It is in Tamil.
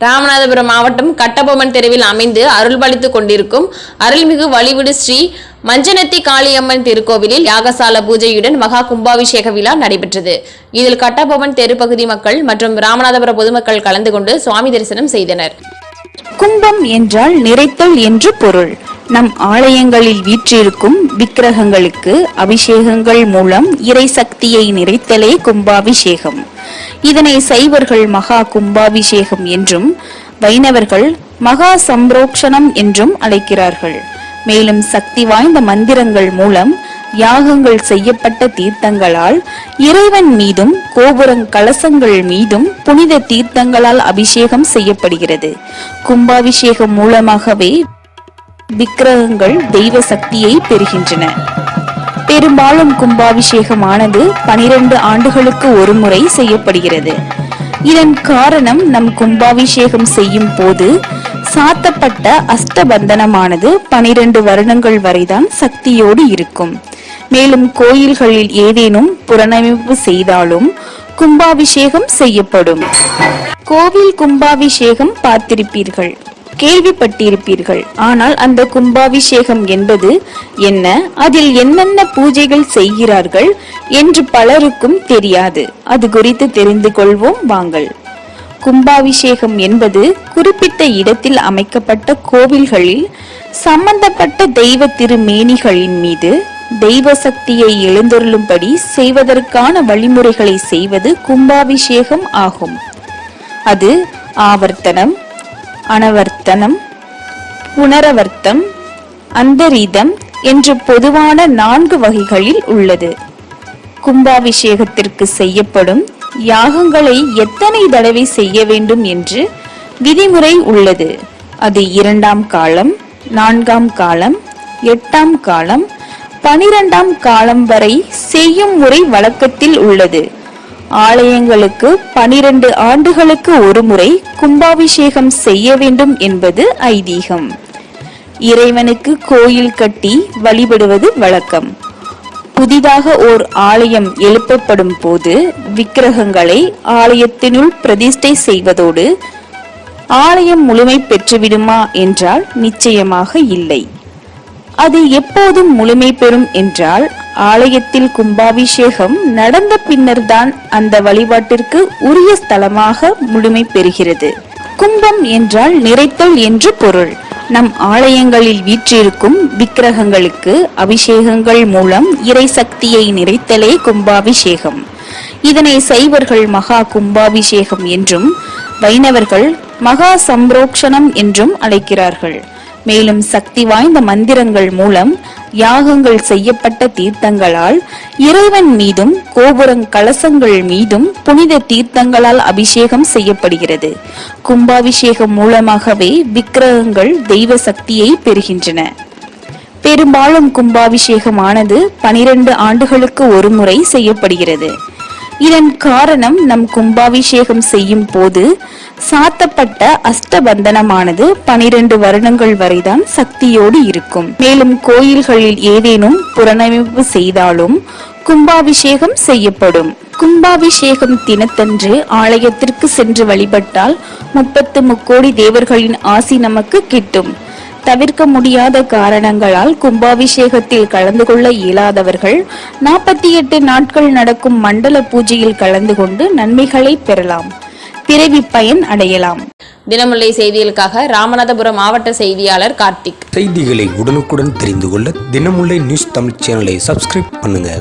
ராமநாதபுரம் மாவட்டம் கட்டபொம்மன் தெருவில் அமைந்து அருள்பாலித்துக் கொண்டிருக்கும் அருள்மிகு வழிவிடு ஸ்ரீ மஞ்சனத்தி காளியம்மன் திருக்கோவிலில் யாகசால பூஜையுடன் மகா கும்பாபிஷேக விழா நடைபெற்றது. இதில் கட்டபொம்மன் தெரு பகுதி மக்கள் மற்றும் ராமநாதபுரம் பொதுமக்கள் கலந்து கொண்டு சுவாமி தரிசனம் செய்தனர். கும்பம் என்றால் நிறைத்தல் என்று பொருள். நம் ஆலயங்களில் வீற்றிருக்கும் விக்கிரகங்களுக்கு அபிஷேகங்கள் மூலம் இறை சக்தியை நிறைத்தலே கும்பாபிஷேகம். இதனை சைவர்கள் மகா கும்பாபிஷேகம் என்றும் வைணவர்கள் மகா சம்ரோக்ஷணம் என்றும் அழைக்கிறார்கள். மேலும் சக்தி வாய்ந்த மந்திரங்கள் மூலம் யாகங்கள் செய்யப்பட்ட தீர்த்தங்களால் இறைவன் மீதும் கோபுரங் கலசங்கள் மீதும் புனித தீர்த்தங்களால் அபிஷேகம் செய்யப்படுகிறது. கும்பாபிஷேகம் மூலமாகவே விக்கிரகங்கள் தெய்வ சக்தியை பெறுகின்றன. பெரும்பாலும் கும்பாபிஷேகமானது 12 ஆண்டுகளுக்கு ஒரு முறை செய்யப்படுகிறது. இதன் காரணம் நம் கும்பாபிஷேகம் செய்யும் போது சாத்தப்பட்ட அஷ்டபந்தனமானது 12 வருடங்கள் வரைதான் சக்தியோடு இருக்கும். மேலும் கோயில்களில் ஏதேனும் புனரமைப்பு செய்தாலும் கும்பாபிஷேகம் செய்யப்படும். கோவில் கும்பாபிஷேகம் பார்த்திருப்பீர்கள், கேள்விப்பட்டிருப்பீர்கள். ஆனால் அந்த கும்பாபிஷேகம் என்பது என்ன, அதில் என்னென்ன பூஜைகள் செய்கிறார்கள் என்று பலருக்கும் தெரியாது. அது குறித்து தெரிந்து கொள்வோம் வாங்கள். கும்பாபிஷேகம் என்பது குறிப்பிட்ட இடத்தில் அமைக்கப்பட்ட கோவில்களில் சம்பந்தப்பட்ட தெய்வ திருமேனிகளின் மீது தெய்வ சக்தியை எழுந்தருளும்படி செய்வதற்கான வழிமுறைகளை செய்வது கும்பாபிஷேகம் ஆகும். அது ஆவர்த்தனம், அனவர்த்தனம், புனரவர்த்தம், அந்தரீதம் என்று பொதுவான 4 வகைகளில் உள்ளது. கும்பாபிஷேகத்திற்கு செய்யப்படும் யாகங்களை எத்தனை தடவை செய்ய வேண்டும் என்று விதிமுறை உள்ளது. அது 2ஆம் காலம், 4ஆம் காலம், 8ஆம் காலம், 12ஆம் காலம் வரை செய்யும் முறை வழக்கத்தில் உள்ளது. ஆலயங்களுக்கு 12 ஆண்டுகளுக்கு ஒரு முறை கும்பாபிஷேகம் செய்ய வேண்டும் என்பது ஐதீகம். இறைவனுக்கு கோயில் கட்டி வழிபடுவது வழக்கம். புதிதாக ஓர் ஆலயம் எழுப்பப்படும் போது விக்கிரகங்களை ஆலயத்தினுள் பிரதிஷ்டை செய்வதோடு ஆலயம் முழுமை பெற்றுவிடுமா என்றால் நிச்சயமாக இல்லை. அது எப்போதும் முழுமை பெறும் என்றால் ஆலயத்தில் கும்பாபிஷேகம் நடந்த பின்னர்தான் அந்த வழிபாட்டிற்கு உரிய ஸ்தலமாக முழுமை பெறுகிறது. கும்பம் என்றால் நிறைத்தல் என்று பொருள். நம் ஆலயங்களில் வீற்றிருக்கும் விக்கிரகங்களுக்கு அபிஷேகங்கள் மூலம் இறை சக்தியை நிறைத்தலே கும்பாபிஷேகம். இதனை சைவர்கள் மகா கும்பாபிஷேகம் என்றும் வைணவர்கள் மகா சம்ரோக்ஷணம் என்றும் அழைக்கிறார்கள். மேலும் சக்தி வாய்ந்த மந்திரங்கள் மூலம் யாகங்கள் செய்யப்பட்ட தீர்த்தங்களால் இறைவன் மீதும் கோபுரங் கலசங்கள் மீதும் புனித தீர்த்தங்களால் அபிஷேகம் செய்யப்படுகிறது. கும்பாபிஷேகம் மூலமாகவே விக்கிரகங்கள் தெய்வ சக்தியை பெறுகின்றன. பெரும்பாலும் கும்பாபிஷேகமானது 12 ஆண்டுகளுக்கு ஒரு முறை செய்யப்படுகிறது. இதன் காரணம் நம் கும்பாபிஷேகம் செய்யும் போது சாத்தப்பட்ட அஷ்டபந்தனமானது 12 வருடங்கள் வரைதான் சக்தியோடு இருக்கும். மேலும் கோயில்களில் ஏதேனும் புனரமைப்பு செய்தாலும் கும்பாபிஷேகம் செய்யப்படும். கும்பாபிஷேகம் தினத்தன்று ஆலயத்திற்கு சென்று வழிபட்டால் 33 கோடி தேவர்களின் ஆசி நமக்கு கிட்டும். தவிர்க்க முடியாத காரணங்களால் கும்பாபிஷேகத்தில் கலந்து கொள்ள இயலாதவர்கள் 48 நாட்கள் நடக்கும் மண்டல பூஜையில் கலந்து கொண்டு நன்மைகளை பெறலாம், பிறவி பயன் அடையலாம். தினமுல்லை செய்திகளுக்காக ராமநாதபுரம் மாவட்ட செய்தியாளர் கார்த்திக். செய்திகளை உடனுக்குடன் தெரிந்து கொள்ள தினமுல்லை நியூஸ் தமிழ் சேனலை சப்ஸ்கிரைப் பண்ணுங்க.